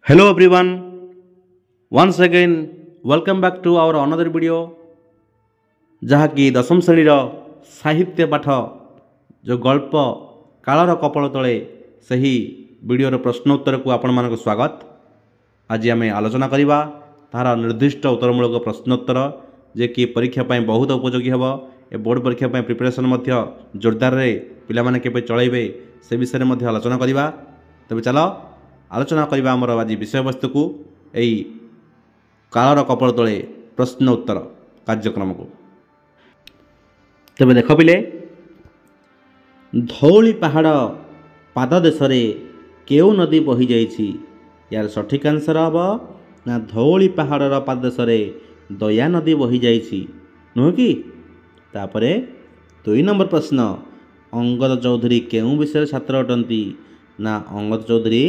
Hello everyone, once again welcome back to our another video जहाँकि दशम श्रेणी साहित्य पाठ जो गल्प कालर कपाल तले सही वीडियोर प्रश्नोत्तर को आपण मानक स्वागत। आज आम आलोचना करवा तार निर्दिष्ट उत्तरमूलक प्रश्नोत्तर जे कि परीक्षा बहुत उपयोगी हम ए बोर्ड परीक्षा प्रिपरेशन जोरदार पिला माने केबे चलैबे से विषय में आलोचना करवा। तबे चलो आलोचना करवा आमर आज विषय वस्तु को यही कालर कपाल तले प्रश्न उत्तर कार्यक्रम को। तेबे देख पिले धौली पहाड़ पाददेश केउ नदी बही जाइछि यार सठिक आंसर हम ना धौली पहाड़ पाददेश दया नदी बही जाइछि नुह कि। तापरे 2 नंबर प्रश्न अंगद चौधरी केउ विषय छात्र अटंती ना अंगद चौधरी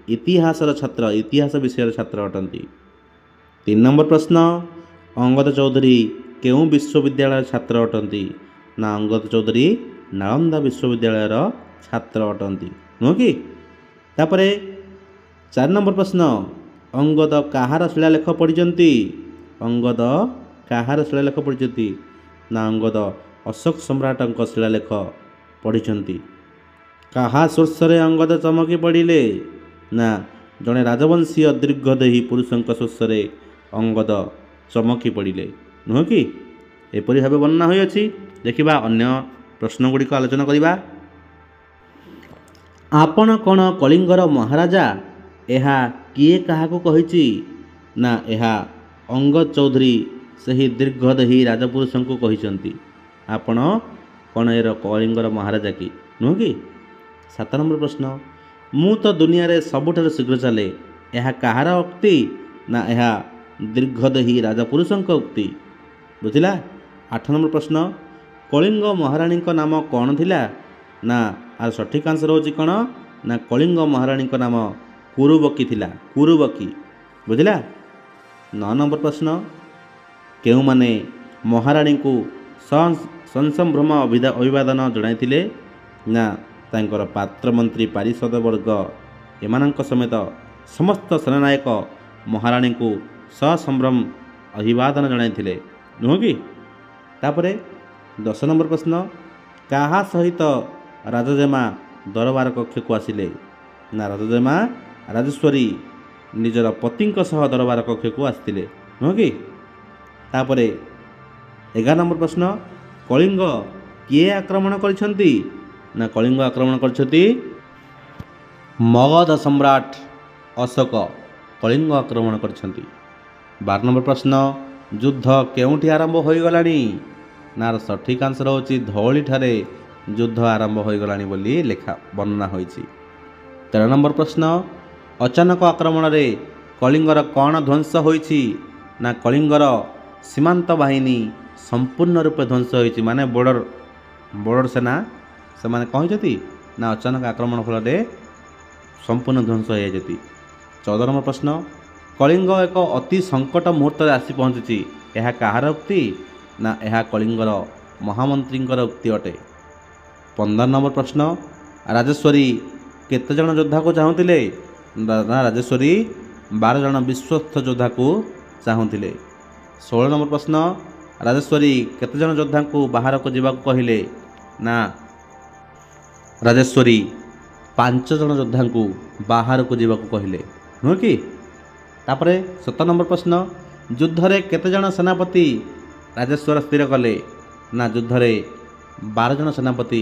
इतिहासर छात्र इतिहास विषय छात्र अटंती। 3 नंबर प्रश्न अंगद चौधरी केउ विश्वविद्यालय छात्र अटंती ना अंगद चौधरी नालंदा विश्वविद्यालयर छात्र अटंती नुह कि। तापरे 4 नंबर प्रश्न अंगद काहार शिलालेख पढ़िचंती अंगद काहार शिलालेख पढ़िचंती ना अंगद अशोक सम्राटक शिलालेख पढ़िचंती। काहा सोर्सरे अंगद चमकी पड़िले ना जड़े राजवंशी दीर्घदेही पुरुषों सोर्सरे अंगद चमकी पड़िले नुह कि। एपरी भाव वर्णना होइछि। देखिबा अन्य प्रश्न गुड़िक आलोचना करिबा। आपण कौन कलिंगर महाराजा एहा किए काहाकू कहिछि ना एहा अंगद चौधरी सही दीर्घदेही राजपुरुषों को कहिसंती। आपण कौन एर कलिंगर महाराजा कि नुह कि। 7 नंबर प्रश्न मु तो दुनिया रे सबुठार शीघ्र चले यह कहार उक्ति ना यह दीर्घदेही राजपुरुषों उक्ति बुझिला। 8 नंबर प्रश्न कलिंग महाराणी नाम कौन थिला ना आर सठिक आंसर होची कौन ना कलिंग महाराणी नाम कुरुबकी थिला कुरुबकी बुझिला। 9 नंबर प्रश्न केउ माने महाराणी को संसंभ्रम अभिवादन जणाइथिले ना तांकर पात्र मंत्री पारिषद वर्ग एमानंक समेत समस्त सेनानायक महाराणी को ससंभ्रम अभिवादन जणाइथिले नुह कि। तापरे 10 नंबर प्रश्न काहा सहित राजजेमा दरबार कक्ष को आसिले ना राजजेमा राजेश्वरी निजर पतिंक सह दरबार कक्ष को आसिले नुह कि। तापरे 11 नंबर प्रश्न कलिंग किए आक्रमण करिसंती ना कलिंग आक्रमण करछति मगध सम्राट अशोक कलिंग आक्रमण करछंती। 12 नंबर प्रश्न युद्ध केउठी आरंभ होई गलानी ना सठिक आंसर होची धौली ठारे युद्ध आरंभ होई गलानी बोली लेखा वर्णना होईची। 13 नंबर प्रश्न अचानक आक्रमण रे कलिंगर कौन ध्वंस होईची ना कलिंगर सीमांत बाहिनी संपूर्ण रूप ध्वंस होईची माने बॉर्डर सेना से माने कहते ना अचानक आक्रमण फल संपूर्ण ध्वंस हो जाती। 14 नंबर प्रश्न कलिंग एक अति संकट मुहूर्त आसी पहुँची यह कहार उक्ति ना यह कलिंगर महामंत्री उक्ति अटे। 15 नंबर प्रश्न राजेश्वरी केते जन योद्धा को चाहूले ना राजेश्वरी 12 जन विश्वस्त योद्धा को चाहूले। 16 नंबर प्रश्न राजेश्वरी केते जन योद्धा को बाहर को जीवा कहले ना राजेश्वरी 5 जन योद्धा को बाहर को जीवा कहले नुह कि। तापरे 17 नंबर प्रश्न युद्ध रे केते जन सेनापति राजेश्वर स्थिर कले ना युद्ध रे 12 जन सेनापति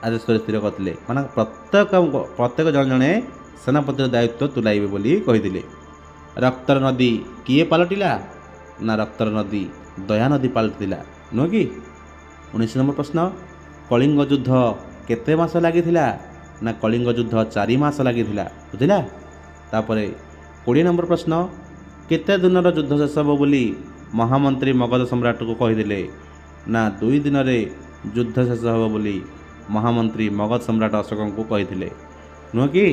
राजेश्वर स्थिर करथिले माने प्रत्येक जन जने सेनापतिर दायित्व तुलाइबे बोली कहिदिले। रक्तर नदी किए पलटिला ना रक्तर नदी दया नदी पलटिला नुह कि। 19 नंबर प्रश्न कलिंग युद्ध केते मास लागिथिला ना कलिंग युद्ध 4 मास लागिथिला बुझिला। तापरे 20 नंबर प्रश्न केते दिनर युद्ध शेष हो बोली महामंत्री मगध सम्राट को कहिदिले ना 2 दिन रे युद्ध शेष हो बोली महामंत्री मगध सम्राट अशोक को कहिथिले नुह कि।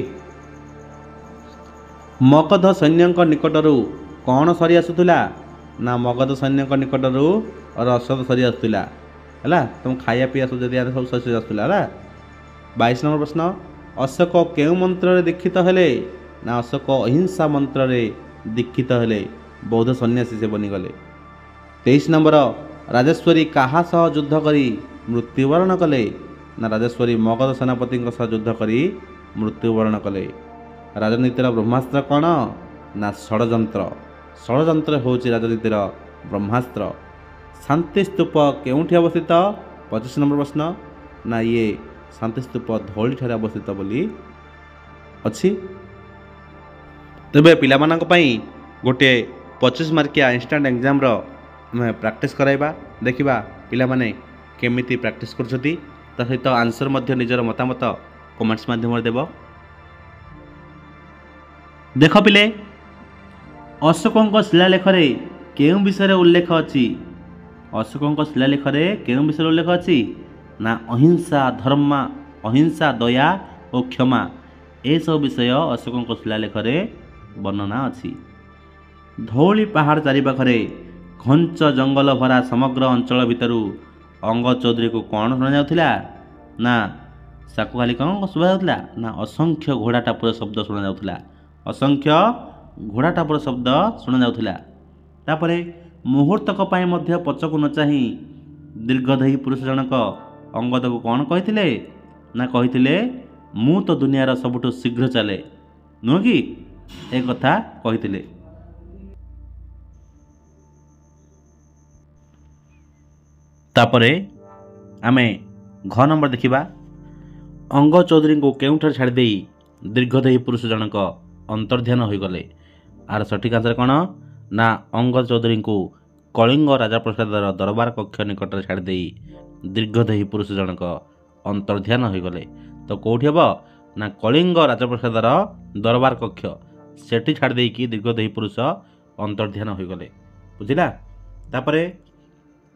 मगध सैन्यक निकटरू कौन सरी आसुला ना मगध सैन्यक निकटरू रसद सरी आसुला है तुम खाया पीया सब जदि सब सरी आसुला है। 22 नंबर प्रश्न अशोक केउ मंत्र दीक्षित हेले ନା ଅଶୋକ ଅହିଂସା ମନ୍ତ୍ରରେ ଦୀକ୍ଷିତ ହେଲେ, ବୌଦ୍ଧ ସନ୍ନ୍ୟାସୀ ସେ ବନିଗଲେ। 23 ନମ୍ବର, ରାଜେଶ୍ୱରୀ କାହା ସହ ଯୁଦ୍ଧ କରି ମୃତ୍ୟୁବରଣ କଲେ? ନା ରାଜେଶ୍ୱରୀ ମଗଧ ସେନାପତିଙ୍କ ସହ ଯୁଦ୍ଧ କରି ମୃତ୍ୟୁବରଣ କଲେ। ରାଜନୀତିର ବ୍ରହ୍ମାସ୍ତ୍ର କ'ଣ? ନା ଷଡ଼ଯନ୍ତ୍ର। ଷଡ଼ଯନ୍ତ୍ର ହେଉଛି ରାଜନୀତିର ବ୍ରହ୍ମାସ୍ତ୍ର। ଶାନ୍ତି ସ୍ତୂପ କେଉଁଠି ଅବସ୍ଥିତ? 25 ନମ୍ବର ପ୍ରଶ୍ନ। ନା ଇଏ ଶାନ୍ତି ସ୍ତୂପ ଧଉଳିଠାରେ ଅବସ୍ଥିତ ବୋଲି ଅଛି। ତେବେ ପିଲାମାନଙ୍କ ପାଇଁ ଗୋଟିଏ 25 ମାର୍କିଆ ଇନଷ୍ଟାଣ୍ଟ ଏକ୍ଜାମ୍ର ଆମେ ପ୍ରାକ୍ଟିସ୍ କରାଇବା। ଦେଖିବା ପିଲାମାନେ କେମିତି ପ୍ରାକ୍ଟିସ୍ କରୁଛନ୍ତି। ତା ସହିତ ଆନ୍ସର୍ ମଧ୍ୟ ନିଜର ମତାମତ କମେଣ୍ଟସ୍ ମାଧ୍ୟମରେ ଦେବ। ଦେଖ ପିଲେ, ଅଶୋକଙ୍କ ଶିଳାଲେଖରେ କେଉଁ ବିଷୟରେ ଉଲ୍ଲେଖ ଅଛି? ଅଶୋକଙ୍କ ଶିଳାଲେଖରେ କେଉଁ ବିଷୟରେ ଉଲ୍ଲେଖ ଅଛି? ନା ଅହିଂସା, ଦୟା ଓ କ୍ଷମା, ଏସବୁ ବିଷୟ ଅଶୋକଙ୍କ ଶିଳାଲେଖରେ ବର୍ଣ୍ଣନା ଅଛି। ଧଉଳି ପାହାଡ଼ ଚାରିପାଖରେ ଘଞ୍ଚ ଜଙ୍ଗଲ ଭରା ସମଗ୍ର ଅଞ୍ଚଳ ଭିତରୁ ଅଙ୍ଗ ଚୌଧୁରୀକୁ କ'ଣ ଶୁଣାଯାଉଥିଲା? ନା ତାକୁ ଖାଲି କ'ଣ ଶୁଣାଯାଉଥିଲା? ନା ଅସଂଖ୍ୟ ଘୋଡ଼ା ଟାପୁର ଶବ୍ଦ ଶୁଣାଯାଉଥିଲା। ଅସଂଖ୍ୟ ଘୋଡ଼ା ଟାପୁର ଶବ୍ଦ ଶୁଣାଯାଉଥିଲା। ତାପରେ ମୁହୂର୍ତ୍ତକ ପାଇଁ ମଧ୍ୟ ପଛକୁ ନ ଚାହିଁ ଦୀର୍ଘଦେହୀ ପୁରୁଷ ଜଣକ ଅଙ୍ଗଦକୁ କ'ଣ କହିଥିଲେ? ନା କହିଥିଲେ, ମୁଁ ତ ଦୁନିଆର ସବୁଠୁ ଶୀଘ୍ର ଚାଲେ, ନୁହଁ କି? ଏ କଥା କହିଥିଲେ। ତାପରେ ଆମେ ଘ ନମ୍ବର ଦେଖିବା। ଅଙ୍ଗ ଚୌଧୁରୀଙ୍କୁ କେଉଁଠାରେ ଛାଡ଼ିଦେଇ ଦୀର୍ଘଦେହୀ ପୁରୁଷ ଜଣକ ଅନ୍ତର୍ଧ୍ୟାନ ହୋଇଗଲେ? ଆର ସଠିକ୍ ଆନ୍ସର କ'ଣ? ନା ଅଙ୍ଗ ଚୌଧୁରୀଙ୍କୁ କଳିଙ୍ଗ ରାଜପ୍ରସାଦର ଦରବାର କକ୍ଷ ନିକଟରେ ଛାଡ଼ିଦେଇ ଦୀର୍ଘଦେହୀ ପୁରୁଷ ଜଣକ ଅନ୍ତର୍ଧ୍ୟାନ ହୋଇଗଲେ। ତ କେଉଁଠି ହେବ? ନା କଳିଙ୍ଗ ରାଜପ୍ରସାଦର ଦରବାର କକ୍ଷ, ସେଠି ଛାଡ଼ି ଦେଇକି ଦୀର୍ଘଦେହୀ ପୁରୁଷ ଅନ୍ତର୍ଧ୍ୟାନ ହୋଇଗଲେ। ବୁଝିଲା? ତାପରେ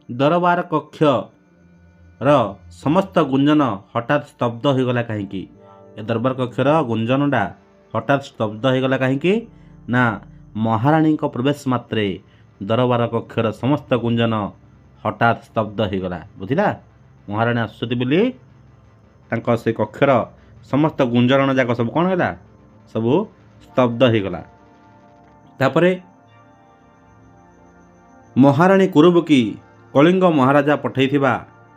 ଦରବାର କକ୍ଷର ସମସ୍ତ ଗୁଞ୍ଜନ ହଠାତ୍ ସ୍ତବ୍ଧ ହୋଇଗଲା କାହିଁକି? ଏ ଦରବାର କକ୍ଷର ଗୁଞ୍ଜନଟା ହଠାତ୍ ସ୍ତବ୍ଧ ହୋଇଗଲା କାହିଁକି? ନା ମହାରାଣୀଙ୍କ ପ୍ରବେଶ ମାତ୍ରେ ଦରବାର କକ୍ଷର ସମସ୍ତ ଗୁଞ୍ଜନ ହଠାତ୍ ସ୍ତବ୍ଧ ହୋଇଗଲା। ବୁଝିଲା? ମହାରାଣୀ ଆସୁଛନ୍ତି ବୋଲି ତାଙ୍କ ସେ କକ୍ଷର ସମସ୍ତ ଗୁଞ୍ଜରଣ ଯାକ ସବୁ କ'ଣ ହେଲା? ସବୁ ସ୍ତବ୍ଧ ହୋଇଗଲା। ତାପରେ ମହାରାଣୀ କୁରୁବକୀ କଳିଙ୍ଗ ମହାରାଜା ପଠାଇଥିବା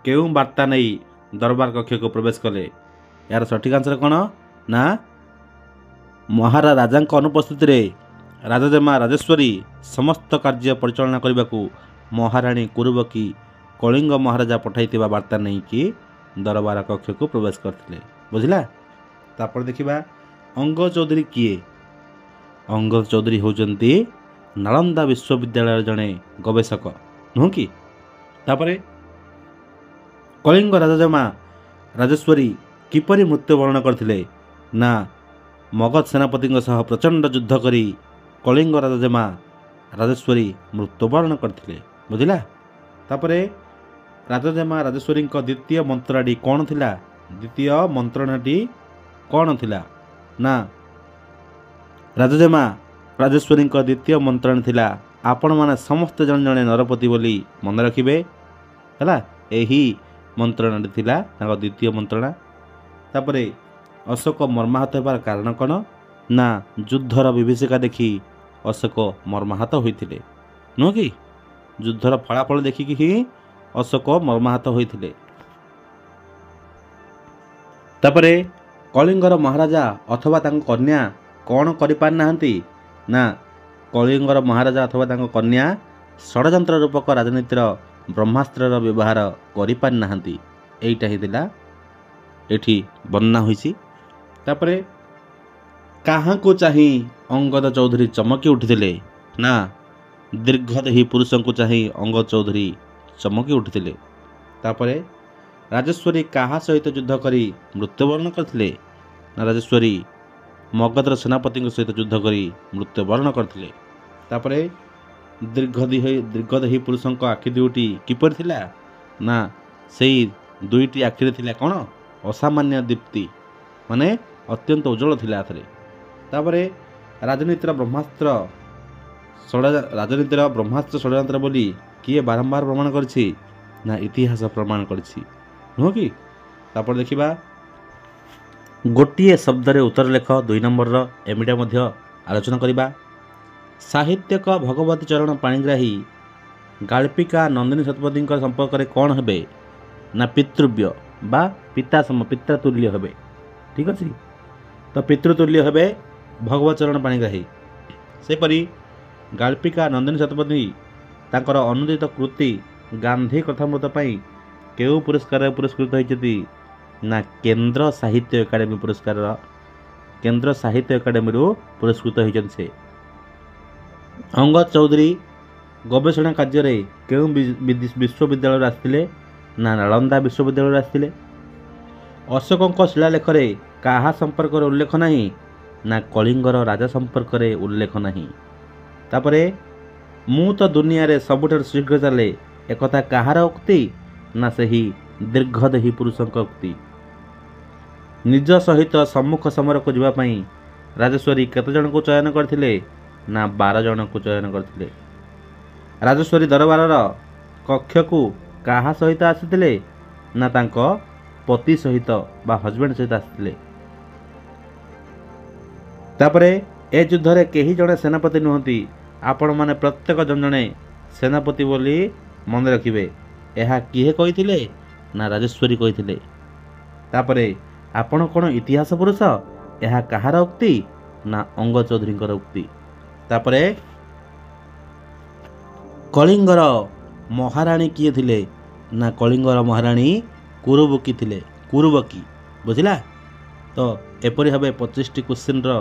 କେଉଁ ବାର୍ତ୍ତା ନେଇ ଦରବାର କକ୍ଷକୁ ପ୍ରବେଶ କଲେ? ଏହାର ସଠିକ୍ ଆନ୍ସର କ'ଣ? ନା ମହାରାଜାଙ୍କ ଅନୁପସ୍ଥିତିରେ ରାଜଜେମା ରାଜେଶ୍ୱରୀ ସମସ୍ତ କାର୍ଯ୍ୟ ପରିଚାଳନା କରିବାକୁ ମହାରାଣୀ କୁରୁବକୀ କଳିଙ୍ଗ ମହାରାଜା ପଠାଇଥିବା ବାର୍ତ୍ତା ନେଇକି ଦରବାର କକ୍ଷକୁ ପ୍ରବେଶ କରିଥିଲେ। ବୁଝିଲା? ତାପରେ ଦେଖିବା ଅଙ୍ଗ ଚୌଧୁରୀ କିଏ? ଅଙ୍ଗ ଚୌଧୁରୀ ହେଉଛନ୍ତି ନାଳନ୍ଦା ବିଶ୍ୱବିଦ୍ୟାଳୟର ଜଣେ ଗବେଷକ, ନୁହଁ କି? ତାପରେ କଳିଙ୍ଗ ରାଜଜେମା ରାଜେଶ୍ୱରୀ କିପରି ମୃତ୍ୟୁବରଣ କରିଥିଲେ? ନା ମଗଧ ସେନାପତିଙ୍କ ସହ ପ୍ରଚଣ୍ଡ ଯୁଦ୍ଧ କରି କଳିଙ୍ଗ ରାଜଜେମା ରାଜେଶ୍ୱରୀ ମୃତ୍ୟୁବରଣ କରିଥିଲେ। ବୁଝିଲା? ତାପରେ ରାଜଜେମା ରାଜେଶ୍ୱରୀଙ୍କ ଦ୍ୱିତୀୟ ମନ୍ତ୍ରଣାଟି କ'ଣ ଥିଲା? ଦ୍ୱିତୀୟ ମନ୍ତ୍ରଣାଟି କ'ଣ ଥିଲା? ନା ରାଜଜେମା ରାଜେଶ୍ୱରୀଙ୍କ ଦ୍ୱିତୀୟ ମନ୍ତ୍ରଣା ଥିଲା, ଆପଣମାନେ ସମସ୍ତେ ଜଣେ ଜଣେ ନରପତି ବୋଲି ମନେ ରଖିବେ। ହେଲା? ଏହି ମନ୍ତ୍ରଣାଟି ଥିଲା ତାଙ୍କ ଦ୍ୱିତୀୟ ମନ୍ତ୍ରଣା। ତାପରେ ଅଶୋକ ମର୍ମାହତ ହେବାର କାରଣ କ'ଣ? ନା ଯୁଦ୍ଧର ବିଭୀଷିକା ଦେଖି ଅଶୋକ ମର୍ମାହତ ହୋଇଥିଲେ, ନୁହଁ କି? ଯୁଦ୍ଧର ଫଳାଫଳ ଦେଖିକି ହିଁ ଅଶୋକ ମର୍ମାହତ ହୋଇଥିଲେ। ତାପରେ କଳିଙ୍ଗର ମହାରାଜା ଅଥବା ତାଙ୍କ କନ୍ୟା କ'ଣ କରିପାରିନାହାନ୍ତି? ନା କଳିଙ୍ଗର ମହାରାଜା ଅଥବା ତାଙ୍କ କନ୍ୟା ଷଡ଼ଯନ୍ତ୍ର ରୂପକ ରାଜନୀତିର ବ୍ରହ୍ମାସ୍ତ୍ରର ବ୍ୟବହାର କରିପାରିନାହାନ୍ତି। ଏଇଟା ହିଁ ଥିଲା ଏଠି ବର୍ଣ୍ଣନା ହୋଇଛି। ତାପରେ କାହାକୁ ଚାହିଁ ଅଙ୍ଗଦ ଚୌଧୁରୀ ଚମକି ଉଠିଥିଲେ? ନା ଦୀର୍ଘଦେହୀ ପୁରୁଷଙ୍କୁ ଚାହିଁ ଅଙ୍ଗ ଚୌଧୁରୀ ଚମକି ଉଠିଥିଲେ। ତାପରେ ରାଜେଶ୍ୱରୀ କାହା ସହିତ ଯୁଦ୍ଧ କରି ମୃତ୍ୟୁବରଣ କରିଥିଲେ? ନା ରାଜେଶ୍ୱରୀ ମଗଧର ସେନାପତିଙ୍କ ସହିତ ଯୁଦ୍ଧ କରି ମୃତ୍ୟୁବରଣ କରିଥିଲେ। ତାପରେ ଦୀର୍ଘଦେହୀ ପୁରୁଷଙ୍କ ଆଖି ଦୁଇଟି କିପରି ଥିଲା? ନା ସେଇ ଦୁଇଟି ଆଖିରେ ଥିଲା କ'ଣ? ଅସାମାନ୍ୟ ଦୀପ୍ତି, ମାନେ ଅତ୍ୟନ୍ତ ଉଜ୍ଜଳ ଥିଲା ଏଥିରେ। ତାପରେ ରାଜନୀତିର ବ୍ରହ୍ମାସ୍ତ୍ର ଷଡ଼ଯନ୍ତ୍ର ବୋଲି କିଏ ବାରମ୍ବାର ପ୍ରମାଣ କରିଛି? ନା ଇତିହାସ ପ୍ରମାଣ କରିଛି, ନୁହଁ କି? ତାପରେ ଦେଖିବା ଗୋଟିଏ ଶବ୍ଦରେ ଉତ୍ତର ଲେଖ 2 ନମ୍ବରର ଏମିଟା ମଧ୍ୟ ଆଲୋଚନା କରିବା। ସାହିତ୍ୟକ ଭଗବତୀ ଚରଣ ପାଣିଗ୍ରାହୀ ଗାଳ୍ପିକା ନନ୍ଦିନୀ ଶତପଥୀଙ୍କ ସମ୍ପର୍କରେ କ'ଣ ହେବେ ନା ପିତୃବ୍ୟ ବା ପିତାତୁଲ୍ୟ ହେବେ। ଠିକ୍ ଅଛି, ତ ପିତୃତୁଲ୍ୟ ହେବେ ଭଗବତୀ ଚରଣ ପାଣିଗ୍ରାହୀ। ସେପରି ଗାଳ୍ପିକା ନନ୍ଦିନୀ ଶତପଥୀ ତାଙ୍କର ଅନୁଦିତ କୃତି ଗାନ୍ଧୀ କଥାମୃତ ପାଇଁ କେଉଁ ପୁରସ୍କାରରେ ପୁରସ୍କୃତ ହୋଇଛନ୍ତି ନା କେନ୍ଦ୍ର ସାହିତ୍ୟ ଏକାଡେମୀରୁ ପୁରସ୍କୃତ ହୋଇଛନ୍ତି ସେ। ଅଙ୍ଗଦ ଚୌଧୁରୀ ଗବେଷଣା କାର୍ଯ୍ୟରେ କେଉଁ ବିଶ୍ୱବିଦ୍ୟାଳୟରୁ ଆସିଥିଲେ ନା ନାଳନ୍ଦା ବିଶ୍ୱବିଦ୍ୟାଳୟରୁ ଆସିଥିଲେ। ଅଶୋକଙ୍କ ଶିଳାଲେଖରେ କାହା ସମ୍ପର୍କରେ ଉଲ୍ଲେଖ ନାହିଁ ନା କଳିଙ୍ଗର ରାଜା ସମ୍ପର୍କରେ ଉଲ୍ଲେଖ ନାହିଁ। ତାପରେ ମୁଁ ତ ଦୁନିଆରେ ସବୁଠାରୁ ଶୀଘ୍ର ଚାଲେ ଏକଥା କାହାର ଉକ୍ତି ନା ସେହି ଦୀର୍ଘଦେହୀ ପୁରୁଷଙ୍କ ଉକ୍ତି। ନିଜ ସହିତ ସମ୍ମୁଖ ସମରକୁ ଯିବା ପାଇଁ ରାଜେଶ୍ୱରୀ କେତେ ଜଣଙ୍କୁ ଚୟନ କରିଥିଲେ ନା 12 ଜଣଙ୍କୁ ଚୟନ କରିଥିଲେ। ରାଜେଶ୍ୱରୀ ଦରବାରର କକ୍ଷକୁ କାହା ସହିତ ଆସିଥିଲେ ନା ତାଙ୍କ ପତି ସହିତ ବା ହଜବେଣ୍ଡ ସହିତ ଆସିଥିଲେ। ତାପରେ ଏ ଯୁଦ୍ଧରେ କେହି ଜଣେ ସେନାପତି ନୁହନ୍ତି, ଆପଣମାନେ ପ୍ରତ୍ୟେକ ଜଣେ ସେନାପତି ବୋଲି ମନେ ରଖିବେ। ଏହା କିଏ କହିଥିଲେ ନା ରାଜେଶ୍ୱରୀ କହିଥିଲେ। ତାପରେ ଆପଣ କ'ଣ ଇତିହାସ ପୁରୁଷ, ଏହା କାହାର ଉକ୍ତି ନା ଅଙ୍ଗଦ ଚୌଧୁରୀଙ୍କର ଉକ୍ତି। ତାପରେ କଳିଙ୍ଗର ମହାରାଣୀ କିଏ ଥିଲେ ନା କଳିଙ୍ଗର ମହାରାଣୀ କୁରୁବକୀ ଥିଲେ। କୁରୁବକୀ, ବୁଝିଲା। ତ ଏପରି ଭାବେ 25ଟି କ୍ୱେଶ୍ଚିନ୍ର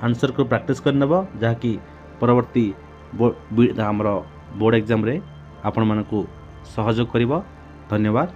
ଆନ୍ସର୍କୁ ପ୍ରାକ୍ଟିସ୍ କରିନେବ, ଯାହାକି ପରବର୍ତ୍ତୀ ଆମର ବୋର୍ଡ଼ ଏକ୍ଜାମ୍ରେ ଆପଣମାନଙ୍କୁ ସହଯୋଗ କରିବ। ଧନ୍ୟବାଦ।